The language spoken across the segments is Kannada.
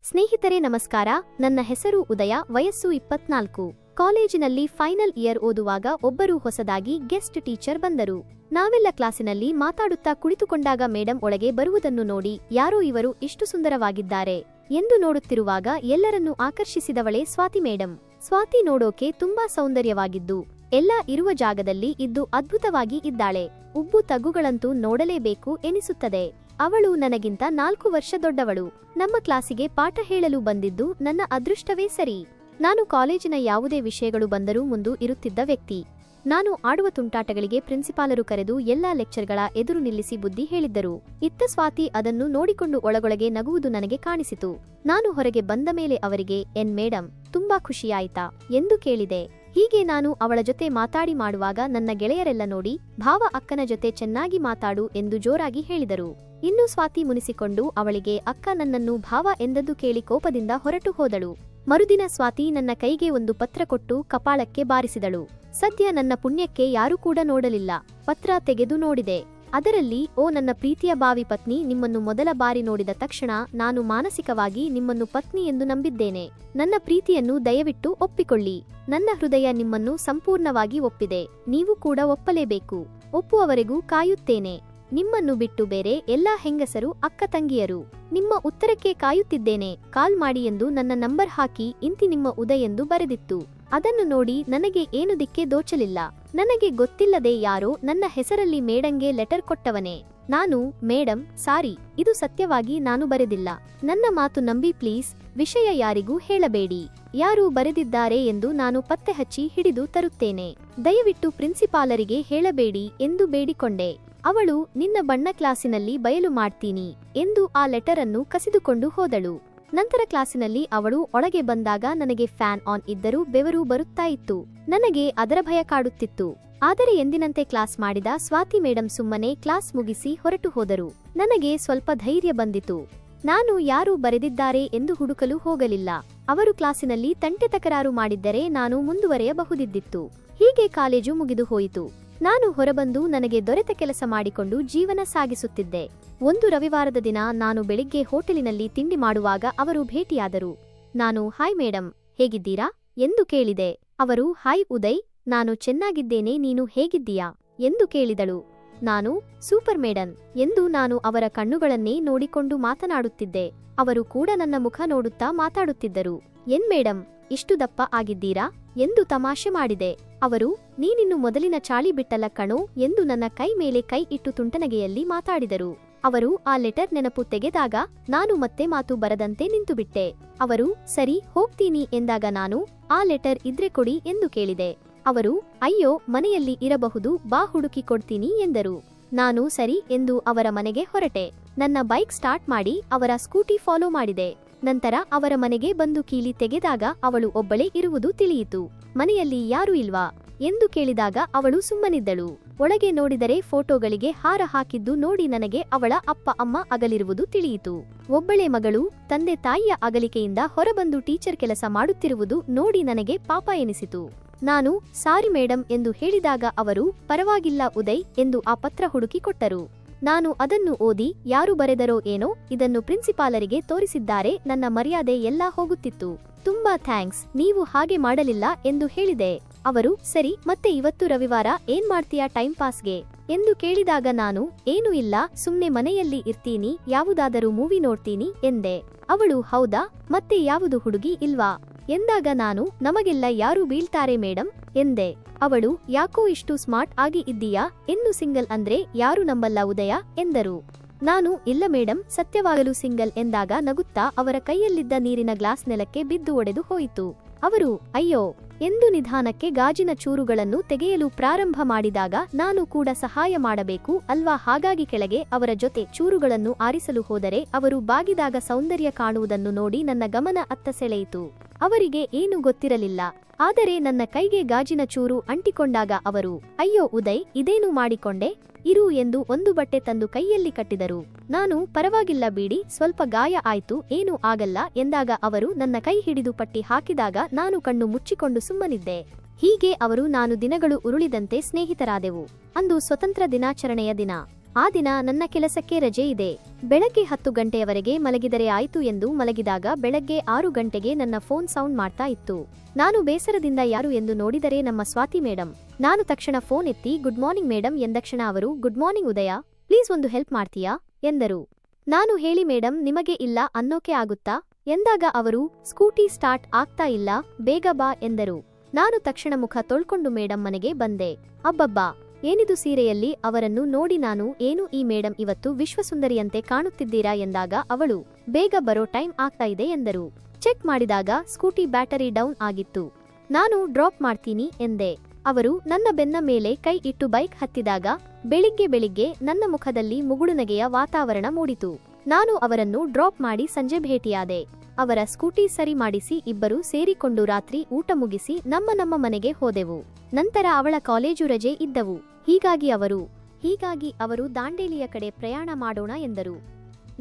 ಸ್ನೇಹಿತರೆ ನಮಸ್ಕಾರ. ನನ್ನ ಹೆಸರು ಉದಯ, ವಯಸ್ಸು 24. ಕಾಲೇಜಿನಲ್ಲಿ ಫೈನಲ್ ಇಯರ್ ಓದುವಾಗ ಒಬ್ಬರು ಹೊಸದಾಗಿ ಗೆಸ್ಟ್ ಟೀಚರ್ ಬಂದರು. ನಾವೆಲ್ಲ ಕ್ಲಾಸಿನಲ್ಲಿ ಮಾತಾಡುತ್ತಾ ಕುಳಿತುಕೊಂಡಾಗ ಮೇಡಂ ಒಳಗೆ ಬರುವುದನ್ನು ನೋಡಿ ಯಾರೋ ಇವರು ಇಷ್ಟು ಸುಂದರವಾಗಿದ್ದಾರೆ ಎಂದು ನೋಡುತ್ತಿರುವಾಗ ಎಲ್ಲರನ್ನೂ ಆಕರ್ಷಿಸಿದವಳೇ ಸ್ವಾತಿ ಮೇಡಂ. ಸ್ವಾತಿ ನೋಡೋಕೆ ತುಂಬಾ ಸೌಂದರ್ಯವಾಗಿದ್ದು ಎಲ್ಲ ಇರುವ ಜಾಗದಲ್ಲಿ ಇದ್ದು ಅದ್ಭುತವಾಗಿ ಇದ್ದಾಳೆ. ಉಬ್ಬು ತಗ್ಗುಗಳಂತೂ ನೋಡಲೇಬೇಕು ಎನಿಸುತ್ತದೆ. ಅವಳು ನನಗಿಂತ 4 ವರ್ಷ ದೊಡ್ಡವಳು. ನಮ್ಮ ಕ್ಲಾಸಿಗೆ ಪಾಠ ಹೇಳಲು ಬಂದಿದ್ದು ನನ್ನ ಅದೃಷ್ಟವೇ ಸರಿ. ನಾನು ಕಾಲೇಜಿನ ಯಾವುದೇ ವಿಷಯಗಳು ಬಂದರೂ ಮುಂದು ಇರುತ್ತಿದ್ದ ವ್ಯಕ್ತಿ. ನಾನು ಆಡುವ ತುಂಟಾಟಗಳಿಗೆ ಪ್ರಿನ್ಸಿಪಾಲರು ಕರೆದು ಎಲ್ಲಾ ಲೆಕ್ಚರ್ಗಳ ಎದುರು ನಿಲ್ಲಿಸಿ ಬುದ್ಧಿ ಹೇಳಿದ್ದರು. ಇತ್ತ ಸ್ವಾತಿ ಅದನ್ನು ನೋಡಿಕೊಂಡು ಒಳಗೊಳಗೆ ನಗುವುದು ನನಗೆ ಕಾಣಿಸಿತು. ನಾನು ಹೊರಗೆ ಬಂದ ಮೇಲೆ ಅವರಿಗೆ "ಎನ್ ಮೇಡಂ, ತುಂಬಾ ಖುಷಿಯಾಯ್ತಾ?" ಎಂದು ಕೇಳಿದೆ. ಹೀಗೆ ನಾನು ಅವಳ ಜೊತೆ ಮಾತಾಡಿ ಮಾಡುವಾಗ ನನ್ನ ಗೆಳೆಯರೆಲ್ಲ ನೋಡಿ ಭಾವ ಅಕ್ಕನ ಜೊತೆ ಚೆನ್ನಾಗಿ ಮಾತಾಡು ಎಂದು ಜೋರಾಗಿ ಹೇಳಿದರು. ಇನ್ನು ಸ್ವಾತಿ ಮುನಿಸಿಕೊಂಡು ಅವಳಿಗೆ ಅಕ್ಕ ನನ್ನನ್ನು ಭಾವ ಎಂದದ್ದು ಕೇಳಿ ಕೋಪದಿಂದ ಹೊರಟು ಹೋದಳು. ಮರುದಿನ ಸ್ವಾತಿ ನನ್ನ ಕೈಗೆ ಒಂದು ಪತ್ರ ಕೊಟ್ಟು ಕಪಾಳಕ್ಕೆ ಬಾರಿಸಿದಳು. ಸದ್ಯ ನನ್ನ ಪುಣ್ಯಕ್ಕೆ ಯಾರೂ ಕೂಡ ನೋಡಲಿಲ್ಲ. ಪತ್ರ ತೆಗೆದು ನೋಡಿದೆ. ಅದರಲ್ಲಿ "ಓ ನನ್ನ ಪ್ರೀತಿಯ ಭಾವಿ ಪತ್ನಿ, ನಿಮ್ಮನ್ನು ಮೊದಲ ಬಾರಿ ನೋಡಿದ ತಕ್ಷಣ ನಾನು ಮಾನಸಿಕವಾಗಿ ನಿಮ್ಮನ್ನು ಪತ್ನಿ ಎಂದು ನಂಬಿದ್ದೇನೆ. ನನ್ನ ಪ್ರೀತಿಯನ್ನು ದಯವಿಟ್ಟು ಒಪ್ಪಿಕೊಳ್ಳಿ. ನನ್ನ ಹೃದಯ ನಿಮ್ಮನ್ನು ಸಂಪೂರ್ಣವಾಗಿ ಒಪ್ಪಿದೆ. ನೀವು ಕೂಡ ಒಪ್ಪಲೇಬೇಕು. ಒಪ್ಪುವವರೆಗೂ ಕಾಯುತ್ತೇನೆ. ನಿಮ್ಮನ್ನು ಬಿಟ್ಟು ಬೇರೆ ಎಲ್ಲಾ ಹೆಂಗಸರು ಅಕ್ಕ ತಂಗಿಯರು. ನಿಮ್ಮ ಉತ್ತರಕ್ಕೆ ಕಾಯುತ್ತಿದ್ದೇನೆ. ಕಾಲ್ ಮಾಡಿ" ಎಂದು ನನ್ನ ನಂಬರ್ ಹಾಕಿ ಇಂತಿ ನಿಮ್ಮ ಉದಯ್ ಎಂದು ಬರೆದಿತ್ತು. ಅದನ್ನು ನೋಡಿ ನನಗೆ ಏನು ದಿಕ್ಕೆ ದೋಚಲಿಲ್ಲ. ನನಗೆ ಗೊತ್ತಿಲ್ಲದೆ ಯಾರೋ ನನ್ನ ಹೆಸರಲ್ಲಿ ಮೇಡಂಗೆ ಲೆಟರ್ ಕೊಟ್ಟವನೇ. ನಾನು "ಮೇಡಂ, ಸಾರಿ, ಇದು ಸತ್ಯವಾಗಿ ನಾನು ಬರೆದಿಲ್ಲ. ನನ್ನ ಮಾತು ನಂಬಿ ಪ್ಲೀಸ್. ವಿಷಯ ಯಾರಿಗೂ ಹೇಳಬೇಡಿ. ಯಾರು ಬರೆದಿದ್ದಾರೆ ಎಂದು ನಾನು ಪತ್ತೆ ಹಚ್ಚಿ ಹಿಡಿದು ತರುತ್ತೇನೆ. ದಯವಿಟ್ಟು ಪ್ರಿನ್ಸಿಪಾಲರಿಗೆ ಹೇಳಬೇಡಿ" ಎಂದು ಬೇಡಿಕೊಂಡೆ. ಅವಳು "ನಿನ್ನ ಬಣ್ಣ ಕ್ಲಾಸಿನಲ್ಲಿ ಬಯಲು ಮಾಡ್ತೀನಿ" ಎಂದು ಆ ಲೆಟರ್ ಅನ್ನು ಕಸಿದುಕೊಂಡು ಹೋದಳು. ನಂತರ ಕ್ಲಾಸಿನಲ್ಲಿ ಅವಳು ಒಳಗೆ ಬಂದಾಗ ನನಗೆ ಫ್ಯಾನ್ ಆನ್ ಇದ್ದರೂ ಬೆವರು ಬರುತ್ತಾ ಇತ್ತು. ನನಗೆ ಅದರ ಭಯ ಕಾಡುತ್ತಿತ್ತು. ಆದರೆ ಎಂದಿನಂತೆ ಕ್ಲಾಸ್ ಮಾಡಿದ ಸ್ವಾತಿ ಮೇಡಂ ಸುಮ್ಮನೆ ಕ್ಲಾಸ್ ಮುಗಿಸಿ ಹೊರಟು ಹೋದರು. ನನಗೆ ಸ್ವಲ್ಪ ಧೈರ್ಯ ಬಂದಿತು. ನಾನು ಯಾರು ಬರೆದಿದ್ದಾರೆ ಎಂದು ಹುಡುಕಲು ಹೋಗಲಿಲ್ಲ. ಅವರು ಕ್ಲಾಸಿನಲ್ಲಿ ತಂಟೆ ತಕರಾರು ಮಾಡಿದ್ದರೆ ನಾನು ಮುಂದುವರೆಯಬಹುದಿದ್ದಿತ್ತು. ಹೀಗೆ ಕಾಲೇಜು ಮುಗಿದು ಹೋಯಿತು. ನಾನು ಹೊರಬಂದು ನನಗೆ ದೊರೆತ ಕೆಲಸ ಮಾಡಿಕೊಂಡು ಜೀವನ ಸಾಗಿಸುತ್ತಿದ್ದೆ. ಒಂದು ರವಿವಾರದ ದಿನ ನಾನು ಬೆಳಿಗ್ಗೆ ಹೋಟೆಲಿನಲ್ಲಿ ತಿಂಡಿ ಮಾಡುವಾಗ ಅವರು ಭೇಟಿಯಾದರು. ನಾನು "ಹಾಯ್ ಮೇಡಂ, ಹೇಗಿದ್ದೀರಾ?" ಎಂದು ಕೇಳಿದೆ. ಅವರು "ಹಾಯ್ ಉದಯ್, ನಾನು ಚೆನ್ನಾಗಿದ್ದೇನೆ, ನೀನು ಹೇಗಿದ್ದೀಯಾ?" ಎಂದು ಕೇಳಿದಳು. ನಾನು "ಸೂಪರ್ ಮೇಡಂ" ಎಂದು ನಾನು ಅವರ ಕಣ್ಣುಗಳನ್ನೇ ನೋಡಿಕೊಂಡು ಮಾತನಾಡುತ್ತಿದ್ದೆ. ಅವರು ಕೂಡ ನನ್ನ ಮುಖ ನೋಡುತ್ತಾ ಮಾತಾಡುತ್ತಿದ್ದರು. "ಎನ್ ಮೇಡಂ, ಇಷ್ಟು ದಪ್ಪ ಆಗಿದ್ದೀರಾ?" ಎಂದು ತಮಾಷೆ ಮಾಡಿದೆ. ಅವರು "ನೀನಿನ್ನು ಮೊದಲಿನ ಚಾಳಿ ಬಿಟ್ಟಲ್ಲ ಕಣೋ" ಎಂದು ನನ್ನ ಕೈ ಮೇಲೆ ಕೈ ಇಟ್ಟು ತುಂಟನಗೆಯಲ್ಲಿ ಮಾತಾಡಿದರು. ಅವರು ಆ ಲೆಟರ್ ನೆನಪು ತೆಗೆದಾಗ ನಾನು ಮತ್ತೆ ಮಾತು ಬರದಂತೆ ನಿಂತುಬಿಟ್ಟೆ. ಅವರು "ಸರಿ, ಹೋಗ್ತೀನಿ" ಎಂದಾಗ ನಾನು "ಆ ಲೆಟರ್ ಇದ್ರೆ ಕೊಡಿ" ಎಂದು ಕೇಳಿದೆ. ಅವರು "ಅಯ್ಯೋ, ಮನೆಯಲ್ಲಿ ಇರಬಹುದು, ಬಾ ಹುಡುಕಿ ಕೊಡ್ತೀನಿ" ಎಂದರು. ನಾನು ಸರಿ ಎಂದು ಅವರ ಮನೆಗೆ ಹೊರಟೆ. ನನ್ನ ಬೈಕ್ ಸ್ಟಾರ್ಟ್ ಮಾಡಿ ಅವರ ಸ್ಕೂಟಿ ಫಾಲೋ ಮಾಡಿದೆ. ನಂತರ ಅವರ ಮನೆಗೆ ಬಂದು ಕೀಲಿ ತೆಗೆದಾಗ ಅವಳು ಒಬ್ಬಳೇ ಇರುವುದು ತಿಳಿಯಿತು. "ಮನೆಯಲ್ಲಿ ಯಾರೂ ಇಲ್ವಾ?" ಎಂದು ಕೇಳಿದಾಗ ಅವಳು ಸುಮ್ಮನಿದ್ದಳು. ಒಳಗೆ ನೋಡಿದರೆ ಫೋಟೋಗಳಿಗೆ ಹಾರ ಹಾಕಿದ್ದು ನೋಡಿ ನನಗೆ ಅವಳ ಅಪ್ಪ ಅಮ್ಮ ಅಗಲಿರುವುದು ತಿಳಿಯಿತು. ಒಬ್ಬಳೇ ಮಗಳು ತಂದೆ ತಾಯಿಯ ಅಗಲಿಕೆಯಿಂದ ಹೊರಬಂದು ಟೀಚರ್ ಕೆಲಸ ಮಾಡುತ್ತಿರುವುದು ನೋಡಿ ನನಗೆ ಪಾಪ ಎನಿಸಿತು. ನಾನು "ಸಾರಿ ಮೇಡಂ" ಎಂದು ಹೇಳಿದಾಗ ಅವರು "ಪರವಾಗಿಲ್ಲ ಉದಯ್" ಎಂದು ಆ ಪತ್ರ ಹುಡುಕಿ ಕೊಟ್ಟರು. ನಾನು ಅದನ್ನು ಓದಿ ಯಾರು ಬರೆದರೋ ಏನೋ, ಇದನ್ನು ಪ್ರಿನ್ಸಿಪಾಲರಿಗೆ ತೋರಿಸಿದ್ದಾರೆ, ನನ್ನ ಮರ್ಯಾದೆ ಎಲ್ಲ ಹೋಗುತ್ತಿತ್ತು. "ತುಂಬಾ ಥ್ಯಾಂಕ್ಸ್, ನೀವು ಹಾಗೆ ಮಾಡಲಿಲ್ಲ" ಎಂದು ಹೇಳಿದೆ. ಅವರು "ಸರಿ, ಮತ್ತೆ ಇವತ್ತು ರವಿವಾರ ಏನ್ ಮಾಡ್ತೀಯಾ ಟೈಮ್ ಪಾಸ್ಗೆ?" ಎಂದು ಕೇಳಿದಾಗ ನಾನು "ಏನೂ ಇಲ್ಲ, ಸುಮ್ನೆ ಮನೆಯಲ್ಲಿ ಇರ್ತೀನಿ, ಯಾವುದಾದರೂ ಮೂವಿ ನೋಡ್ತೀನಿ" ಎಂದೆ. ಅವಳು "ಹೌದಾ, ಮತ್ತೆ ಯಾವುದು ಹುಡುಗಿ ಇಲ್ವಾ?" ಎಂದಾಗ ನಾನು "ನಮಗೆಲ್ಲ ಯಾರು ಬೀಳ್ತಾರೆ ಮೇಡಂ" ಎಂದೆ. ಅವಳು "ಯಾಕೋ ಇಷ್ಟು ಸ್ಮಾರ್ಟ್ ಆಗಿ ಇದ್ದೀಯಾ, ಇನ್ನು ಸಿಂಗಲ್ ಅಂದ್ರೆ ಯಾರು ನಂಬಲ್ಲ ಉದಯ" ಎಂದರು. ನಾನು "ಇಲ್ಲ ಮೇಡಂ, ಸತ್ಯವಾಗಲು ಸಿಂಗಲ್" ಎಂದಾಗ ನಗುತ್ತಾ ಅವರ ಕೈಯಲ್ಲಿದ್ದ ನೀರಿನ ಗ್ಲಾಸ್ ನೆಲಕ್ಕೆ ಬಿದ್ದು ಒಡೆದು ಹೋಯಿತು. ಅವರು "ಅಯ್ಯೋ" ಎಂದು ನಿಧಾನಕ್ಕೆ ಗಾಜಿನ ಚೂರುಗಳನ್ನು ತೆಗೆಯಲು ಪ್ರಾರಂಭ ಮಾಡಿದಾಗ ನಾನು ಕೂಡ ಸಹಾಯ ಮಾಡಬೇಕು ಅಲ್ವಾ, ಹಾಗಾಗಿ ಕೆಳಗೆ ಅವರ ಜೊತೆ ಚೂರುಗಳನ್ನು ಆರಿಸಲು ಹೋದರೆ ಅವರು ಬಾಗಿದಾಗ ಸೌಂದರ್ಯ ಕಾಣುವುದನ್ನು ನೋಡಿ ನನ್ನ ಗಮನ ಅತ್ತ ಸೆಳೆಯಿತು. ಅವರಿಗೆ ಏನೂ ಗೊತ್ತಿರಲಿಲ್ಲ. ಆದರೆ ನನ್ನ ಕೈಗೆ ಗಾಜಿನ ಚೂರು ಅಂಟಿಕೊಂಡಾಗ ಅವರು "ಅಯ್ಯೋ ಉದಯ್, ಇದೇನು ಮಾಡಿಕೊಂಡೆ, ಇರು" ಎಂದು ಒಂದು ಬಟ್ಟೆ ತಂದು ಕೈಯಲ್ಲಿ ಕಟ್ಟಿದರು. ನಾನು "ಪರವಾಗಿಲ್ಲ ಬಿಡಿ, ಸ್ವಲ್ಪ ಗಾಯ ಆಯ್ತು, ಏನೂ ಆಗಲ್ಲ" ಎಂದಾಗ ಅವರು ನನ್ನ ಕೈ ಹಿಡಿದು ಪಟ್ಟಿ ಹಾಕಿದಾಗ ನಾನು ಕಣ್ಣು ಮುಚ್ಚಿಕೊಂಡು ಸುಮ್ಮನಿದ್ದೆ. ಹೀಗೆ ಅವರು ನಾನು ದಿನಗಳು ಉರುಳಿದಂತೆ ಸ್ನೇಹಿತರಾದೆವು. ಅಂದು ಸ್ವತಂತ್ರ ದಿನಾಚರಣೆಯ ದಿನ. ಆ ದಿನ ನನ್ನ ಕೆಲಸಕ್ಕೆ ರಜೆ ಇದೆ. ಬೆಳಗ್ಗೆ 10 ಗಂಟೆಯವರೆಗೆ ಮಲಗಿದರೆ ಆಯ್ತು ಎಂದು ಮಲಗಿದಾಗ ಬೆಳಗ್ಗೆ 6 ಗಂಟೆಗೆ ನನ್ನ ಫೋನ್ ಸೌಂಡ್ ಮಾಡ್ತಾ ಇತ್ತು. ನಾನು ಬೇಸರದಿಂದ ಯಾರು ಎಂದು ನೋಡಿದರೆ ನಮ್ಮ ಸ್ವಾತಿ ಮೇಡಂ. ನಾನು ತಕ್ಷಣ ಫೋನ್ ಎತ್ತಿ ಗುಡ್ ಮಾರ್ನಿಂಗ್ ಮೇಡಂ ಎಂದಕ್ಷಣ ಅವರು ಗುಡ್ ಮಾರ್ನಿಂಗ್ ಉದಯ, ಪ್ಲೀಸ್ ಒಂದು ಹೆಲ್ಪ್ ಮಾಡ್ತೀಯಾ ಎಂದರು. ನಾನು ಹೇಳಿ ಮೇಡಂ ನಿಮಗೆ ಇಲ್ಲ ಅನ್ನೋಕೆ ಆಗುತ್ತಾ ಎಂದಾಗ ಅವರು ಸ್ಕೂಟಿ ಸ್ಟಾರ್ಟ್ ಆಗ್ತಾ ಇಲ್ಲ, ಬೇಗ ಬಾ ಎಂದರು. ನಾನು ತಕ್ಷಣ ಮುಖ ತೊಳ್ಕೊಂಡು ಮೇಡಂ ಮನೆಗೆ ಬಂದೆ. ಅಬ್ಬಬ್ಬಾ ಏನಿದು ಸೀರೆಯಲ್ಲಿ ಅವರನ್ನು ನೋಡಿ ನಾನು ಏನು ಈ ಮೇಡಂ ಇವತ್ತು ವಿಶ್ವಸುಂದರಿಯಂತೆ ಕಾಣುತ್ತಿದ್ದೀರಾ ಎಂದಾಗ ಅವಳು ಬೇಗ ಬರೋ ಟೈಮ್ ಆಗ್ತಾ ಇದೆ ಎಂದರು. ಚೆಕ್ ಮಾಡಿದಾಗ ಸ್ಕೂಟಿ ಬ್ಯಾಟರಿ ಡೌನ್ ಆಗಿತ್ತು. ನಾನು ಡ್ರಾಪ್ ಮಾಡ್ತೀನಿ ಎಂದೆ. ಅವರು ನನ್ನ ಬೆನ್ನ ಮೇಲೆ ಕೈ ಇಟ್ಟು ಬೈಕ್ ಹತ್ತಿದಾಗ ಬೆಳಿಗ್ಗೆ ನನ್ನ ಮುಖದಲ್ಲಿ ಮುಗುಳುನಗೆಯ ವಾತಾವರಣ ಮೂಡಿತು. ನಾನು ಅವರನ್ನು ಡ್ರಾಪ್ ಮಾಡಿ ಸಂಜೆ ಭೇಟಿಯಾದೆ. ಅವರ ಸ್ಕೂಟಿ ಸರಿ ಮಾಡಿಸಿ ಇಬ್ಬರು ಸೇರಿಕೊಂಡು ರಾತ್ರಿ ಊಟ ಮುಗಿಸಿ ನಮ್ಮ ಮನೆಗೆ ಹೋದೆವು. ನಂತರ ಅವಳ ಕಾಲೇಜು ರಜೆ ಇದ್ದವು. ಹೀಗಾಗಿ ಅವರು ದಾಂಡೇಲಿಯ ಕಡೆ ಪ್ರಯಾಣ ಮಾಡೋಣ ಎಂದರು.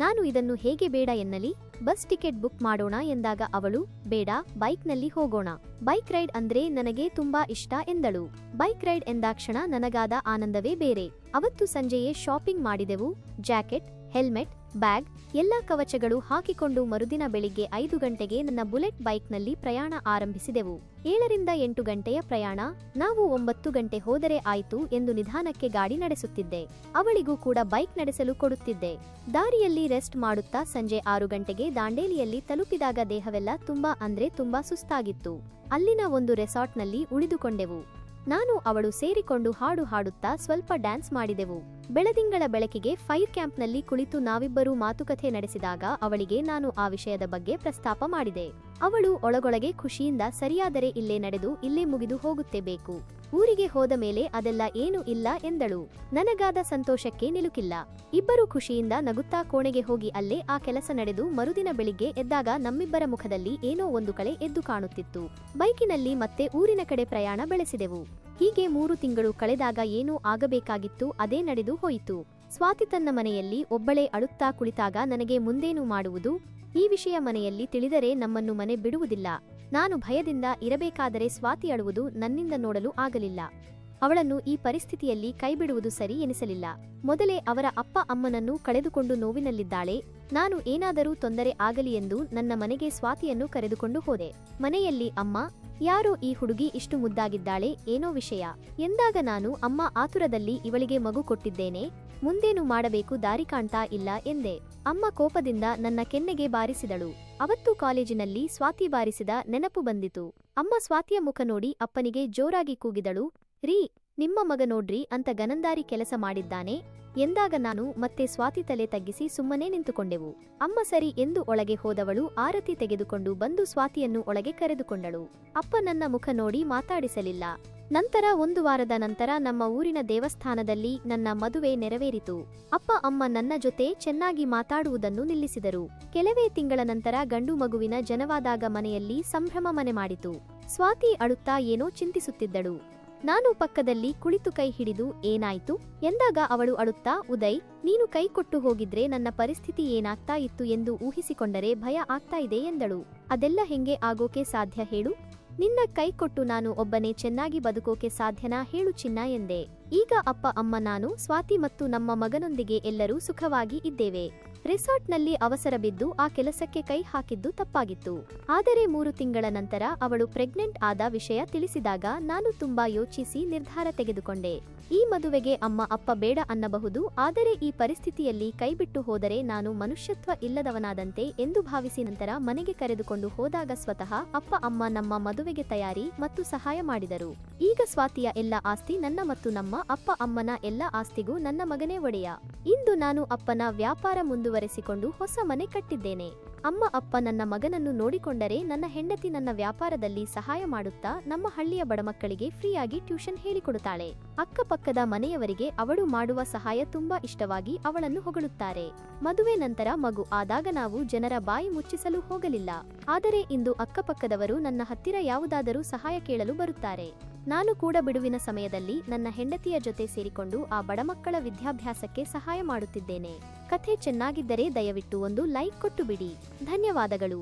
ನಾನು ಇದನ್ನು ಹೇಗೆ ಬೇಡ ಎನ್ನಲಿ, ಬಸ್ ಟಿಕೆಟ್ ಬುಕ್ ಮಾಡೋಣ ಎಂದಾಗ ಅವಳು ಬೇಡ, ಬೈಕ್ನಲ್ಲಿ ಹೋಗೋಣ, ಬೈಕ್ ರೈಡ್ ಅಂದ್ರೆ ನನಗೆ ತುಂಬಾ ಇಷ್ಟ ಎಂದಳು. ಬೈಕ್ ರೈಡ್ ಎಂದಾಕ್ಷಣ ನನಗಾದ ಆನಂದವೇ ಬೇರೆ. ಅವತ್ತು ಸಂಜೆಯೇ ಶಾಪಿಂಗ್ ಮಾಡಿದೆವು. ಜಾಕೆಟ್, ಹೆಲ್ಮೆಟ್, ಬ್ಯಾಗ್ ಎಲ್ಲಾ ಕವಚಗಳು ಹಾಕಿಕೊಂಡು ಮರುದಿನ ಬೆಳಿಗ್ಗೆ 5 ಗಂಟೆಗೆ ನನ್ನ ಬುಲೆಟ್ ಬೈಕ್ನಲ್ಲಿ ಪ್ರಯಾಣ ಆರಂಭಿಸಿದೆವು. 7 ರಿಂದ 8 ಗಂಟೆಯ ಪ್ರಯಾಣ. ನಾವು 9 ಗಂಟೆ ಹೋದರೆ ಆಯ್ತು ಎಂದು ನಿಧಾನಕ್ಕೆ ಗಾಡಿ ನಡೆಸುತ್ತಿದ್ದೆ. ಅವಳಿಗೂ ಕೂಡ ಬೈಕ್ ನಡೆಸಲು ಕೊಡುತ್ತಿದ್ದೆ. ದಾರಿಯಲ್ಲಿ ರೆಸ್ಟ್ ಮಾಡುತ್ತಾ ಸಂಜೆ 6 ಗಂಟೆಗೆ ದಾಂಡೇಲಿಯಲ್ಲಿ ತಲುಪಿದಾಗ ದೇಹವೆಲ್ಲ ತುಂಬಾ ಸುಸ್ತಾಗಿತ್ತು. ಅಲ್ಲಿನ ಒಂದು ರೆಸಾರ್ಟ್ನಲ್ಲಿ ಉಳಿದುಕೊಂಡೆವು. ನಾನು ಅವಳು ಸೇರಿಕೊಂಡು ಹಾಡು ಹಾಡುತ್ತಾ ಸ್ವಲ್ಪ ಡ್ಯಾನ್ಸ್ ಮಾಡಿದೆವು. ಬೆಳದಿಂಗಳ ಬೆಳಕಿಗೆ ಫೈರ್ ಕ್ಯಾಂಪ್ನಲ್ಲಿ ಕುಳಿತು ನಾವಿಬ್ಬರೂ ಮಾತುಕತೆ ನಡೆಸಿದಾಗ ಅವಳಿಗೆ ನಾನು ಆ ವಿಷಯದ ಬಗ್ಗೆ ಪ್ರಸ್ತಾಪ ಮಾಡಿದೆ. ಅವಳು ಒಳಗೊಳಗೆ ಖುಷಿಯಿಂದ ಸರಿಯಾದರೆ ಇಲ್ಲೇ ನಡೆದು ಇಲ್ಲೇ ಮುಗಿದು ಹೋಗುತ್ತೇಬೇಕು, ಊರಿಗೆ ಹೋದ ಮೇಲೆ ಅದೆಲ್ಲ ಏನೂ ಇಲ್ಲ ಎಂದಳು. ನನಗಾದ ಸಂತೋಷಕ್ಕೆ ನಿಲುಕಿಲ್ಲ. ಇಬ್ಬರು ಖುಷಿಯಿಂದ ನಗುತ್ತಾ ಕೋಣೆಗೆ ಹೋಗಿ ಅಲ್ಲೇ ಆ ಕೆಲಸ ನಡೆದು ಮರುದಿನ ಬೆಳಿಗ್ಗೆ ಎದ್ದಾಗ ನಮ್ಮಿಬ್ಬರ ಮುಖದಲ್ಲಿ ಏನೋ ಒಂದು ಕಳೆ ಎದ್ದು ಕಾಣುತ್ತಿತ್ತು. ಬೈಕಿನಲ್ಲಿ ಮತ್ತೆ ಊರಿನ ಕಡೆ ಪ್ರಯಾಣ ಬೆಳೆಸಿದೆವು. ಹೀಗೆ 3 ತಿಂಗಳು ಕಳೆದಾಗ ಏನೂ ಆಗಬೇಕಾಗಿತ್ತು ಅದೇ ನಡೆದು ಹೋಯಿತು. ಸ್ವಾತಿ ತನ್ನ ಮನೆಯಲ್ಲಿ ಒಬ್ಬಳೇ ಅಳುತ್ತಾ ಕುಳಿತಾಗ ನನಗೆ ಮುಂದೇನು ಮಾಡುವುದು, ಈ ವಿಷಯ ಮನೆಯಲ್ಲಿ ತಿಳಿದರೆ ನಮ್ಮನ್ನು ಮನೆ ಬಿಡುವುದಿಲ್ಲ. ನಾನು ಭಯದಿಂದ ಇರಬೇಕಾದರೆ ಸ್ವಾತಿ ಅಳುವುದು ನನ್ನಿಂದ ನೋಡಲು ಆಗಲಿಲ್ಲ. ಅವಳನ್ನು ಈ ಪರಿಸ್ಥಿತಿಯಲ್ಲಿ ಕೈಬಿಡುವುದು ಸರಿ ಎನಿಸಲಿಲ್ಲ. ಮೊದಲೇ ಅವರ ಅಪ್ಪ ಅಮ್ಮನನ್ನು ಕಳೆದುಕೊಂಡು ನೋವಿನಲ್ಲಿದ್ದಾಳೆ. ನಾನು ಏನಾದರೂ ತೊಂದರೆ ಆಗಲಿ ಎಂದು ನನ್ನ ಮನೆಗೆ ಸ್ವಾತಿಯನ್ನು ಕರೆದುಕೊಂಡು ಹೋದೆ. ಮನೆಯಲ್ಲಿ ಅಮ್ಮ, ಯಾರೋ ಈ ಹುಡುಗಿ ಇಷ್ಟು ಮುದ್ದಾಗಿದ್ದಾಳೆ, ಏನೋ ವಿಷಯ ಎಂದಾಗ ನಾನು ಅಮ್ಮ ಆತುರದಲ್ಲಿ ಇವಳಿಗೆ ಮಗು ಕೊಟ್ಟಿದ್ದೇನೆ, ಮುಂದೇನು ಮಾಡಬೇಕು ದಾರಿ ಕಾಣ್ತಾ ಇಲ್ಲ ಎಂದೆ. ಅಮ್ಮ ಕೋಪದಿಂದ ನನ್ನ ಕೆನ್ನೆಗೆ ಬಾರಿಸಿದಳು. ಅವತ್ತು ಕಾಲೇಜಿನಲ್ಲಿ ಸ್ವಾತಿ ಬಾರಿಸಿದ ನೆನಪು ಬಂದಿತು. ಅಮ್ಮ ಸ್ವಾತಿಯ ಮುಖ ನೋಡಿ ಅಪ್ಪನಿಗೆ ಜೋರಾಗಿ ಕೂಗಿದಳು, ರೀ ನಿಮ್ಮ ಮಗ ನೋಡ್ರಿ ಅಂತ ಗನಂದಾರಿ ಕೆಲಸ ಮಾಡಿದ್ದಾನೆ ಎಂದಾಗ ನಾನು ಮತ್ತೆ ಸ್ವಾತಿ ತಲೆ ತಗ್ಗಿಸಿ ಸುಮ್ಮನೆ ನಿಂತುಕೊಂಡೆವು. ಅಮ್ಮ ಸರಿ ಎಂದು ಒಳಗೆ ಹೋದವಳು ಆರತಿ ತೆಗೆದುಕೊಂಡು ಬಂದು ಸ್ವಾತಿಯನ್ನು ಒಳಗೆ ಕರೆದುಕೊಂಡಳು. ಅಪ್ಪ ನನ್ನ ಮುಖ ನೋಡಿ ಮಾತಾಡಿಸಲಿಲ್ಲ. ನಂತರ 1 ವಾರದ ನಂತರ ನಮ್ಮ ಊರಿನ ದೇವಸ್ಥಾನದಲ್ಲಿ ನನ್ನ ಮದುವೆ ನೆರವೇರಿತು. ಅಪ್ಪ ಅಮ್ಮ ನನ್ನ ಜೊತೆ ಚೆನ್ನಾಗಿ ಮಾತಾಡುವುದನ್ನು ನಿಲ್ಲಿಸಿದರು. ಕೆಲವೇ ತಿಂಗಳ ನಂತರ ಗಂಡು ಮಗುವಿನ ಜನವಾದಾಗ ಮನೆಯಲ್ಲಿ ಸಂಭ್ರಮ ಮನೆ ಮಾಡಿತು. ಸ್ವಾತಿ ಅಳುತ್ತಾ ಏನೋ ಚಿಂತಿಸುತ್ತಿದ್ದಳು. ನಾನು ಪಕ್ಕದಲ್ಲಿ ಕುಳಿತು ಕೈ ಹಿಡಿದು ಏನಾಯ್ತು ಎಂದಾಗ ಅವಳು ಅಳುತ್ತಾ, ಉದಯ್ ನೀನು ಕೈ ಕೊಟ್ಟು ಹೋಗಿದ್ರೆ ನನ್ನ ಪರಿಸ್ಥಿತಿ ಏನಾಗ್ತಾ ಇತ್ತು ಎಂದು ಊಹಿಸಿಕೊಂಡರೆ ಭಯ ಆಗ್ತಾ ಇದೆ ಎಂದಳು. ಅದೆಲ್ಲ ಹೆಂಗೆ ಆಗೋಕೆ ಸಾಧ್ಯ ಹೇಳು, ನಿನ್ನ ಕೈ ಕೊಟ್ಟು ನಾನು ಒಬ್ಬನೇ ಚೆನ್ನಾಗಿ ಬದುಕೋಕೆ ಸಾಧ್ಯನಾ ಹೇಳು ಚಿನ್ನ ಎಂದೆ. ಈಗ ಅಪ್ಪ ಅಮ್ಮ ನಾನು ಸ್ವಾತಿ ಮತ್ತು ನಮ್ಮ ಮಗನೊಂದಿಗೆ ಎಲ್ಲರೂ ಸುಖವಾಗಿ ಇದ್ದೇವೆ. ರೆಸಾರ್ಟ್ನಲ್ಲಿ ಅವಸರ ಬಿದ್ದು ಆ ಕೆಲಸಕ್ಕೆ ಕೈ ಹಾಕಿದ್ದು ತಪ್ಪಾಗಿತ್ತು. ಆದರೆ 3 ತಿಂಗಳ ನಂತರ ಅವಳು ಪ್ರೆಗ್ನೆಂಟ್ ಆದ ವಿಷಯ ತಿಳಿಸಿದಾಗ ನಾನು ತುಂಬಾ ಯೋಚಿಸಿ ನಿರ್ಧಾರ ತೆಗೆದುಕೊಂಡೆ. ಈ ಮದುವೆಗೆ ಅಮ್ಮ ಅಪ್ಪ ಬೇಡ ಅನ್ನಬಹುದು, ಆದರೆ ಈ ಪರಿಸ್ಥಿತಿಯಲ್ಲಿ ಕೈಬಿಟ್ಟು ಹೋದರೆ ನಾನು ಮನುಷ್ಯತ್ವ ಇಲ್ಲದವನಾದಂತೆ ಎಂದು ಭಾವಿಸಿ ನಂತರ ಮನೆಗೆ ಕರೆದುಕೊಂಡು ಹೋದಾಗ ಸ್ವತಃ ಅಪ್ಪ ಅಮ್ಮ ನಮ್ಮ ಮದುವೆಗೆ ತಯಾರಿ ಮತ್ತು ಸಹಾಯ ಮಾಡಿದರು. ಈಗ ಸ್ವಾತಿಯ ಎಲ್ಲ ಆಸ್ತಿ ನನ್ನ ಮತ್ತು ನಮ್ಮ ಅಪ್ಪ ಅಮ್ಮನ ಎಲ್ಲ ಆಸ್ತಿಗೂ ನನ್ನ ಮಗನೇ ಒಡೆಯ. ಇಂದು ನಾನು ಅಪ್ಪನ ವ್ಯಾಪಾರ ಮುಂದುವರೆಸಿಕೊಂಡು ಹೊಸ ಮನೆ ಕಟ್ಟಿದ್ದೇನೆ. ಅಮ್ಮ ಅಪ್ಪ ನನ್ನ ಮಗನನ್ನು ನೋಡಿಕೊಂಡರೆ ನನ್ನ ಹೆಂಡತಿ ನನ್ನ ವ್ಯಾಪಾರದಲ್ಲಿ ಸಹಾಯ ಮಾಡುತ್ತಾ ನಮ್ಮ ಹಳ್ಳಿಯ ಬಡಮಕ್ಕಳಿಗೆ ಫ್ರೀಯಾಗಿ ಟ್ಯೂಷನ್ ಹೇಳಿಕೊಡುತ್ತಾಳೆ. ಅಕ್ಕಪಕ್ಕದ ಮನೆಯವರಿಗೆ ಅವಳು ಮಾಡುವ ಸಹಾಯ ತುಂಬಾ ಇಷ್ಟವಾಗಿ ಅವಳನ್ನು ಹೊಗಳುತ್ತಾರೆ. ಮದುವೆ ನಂತರ ಮಗು ಆದಾಗ ನಾವು ಜನರ ಬಾಯಿ ಮುಚ್ಚಿಸಲು ಹೋಗಲಿಲ್ಲ. ಆದರೆ ಇಂದು ಅಕ್ಕಪಕ್ಕದವರು ನನ್ನ ಹತ್ತಿರ ಯಾವುದಾದರೂ ಸಹಾಯ ಕೇಳಲು ಬರುತ್ತಾರೆ. ನಾನು ಕೂಡ ಬಿಡುವಿನ ಸಮಯದಲ್ಲಿ ನನ್ನ ಹೆಂಡತಿಯ ಜೊತೆ ಸೇರಿಕೊಂಡು ಆ ಬಡಮಕ್ಕಳ ವಿದ್ಯಾಭ್ಯಾಸಕ್ಕೆ ಸಹಾಯ ಮಾಡುತ್ತಿದ್ದೇನೆ. ಕಥೆ ಚೆನ್ನಾಗಿದ್ದರೆ ದಯವಿಟ್ಟು ಒಂದು ಲೈಕ್ ಕೊಟ್ಟು ಬಿಡಿ. ಧನ್ಯವಾದಗಳು.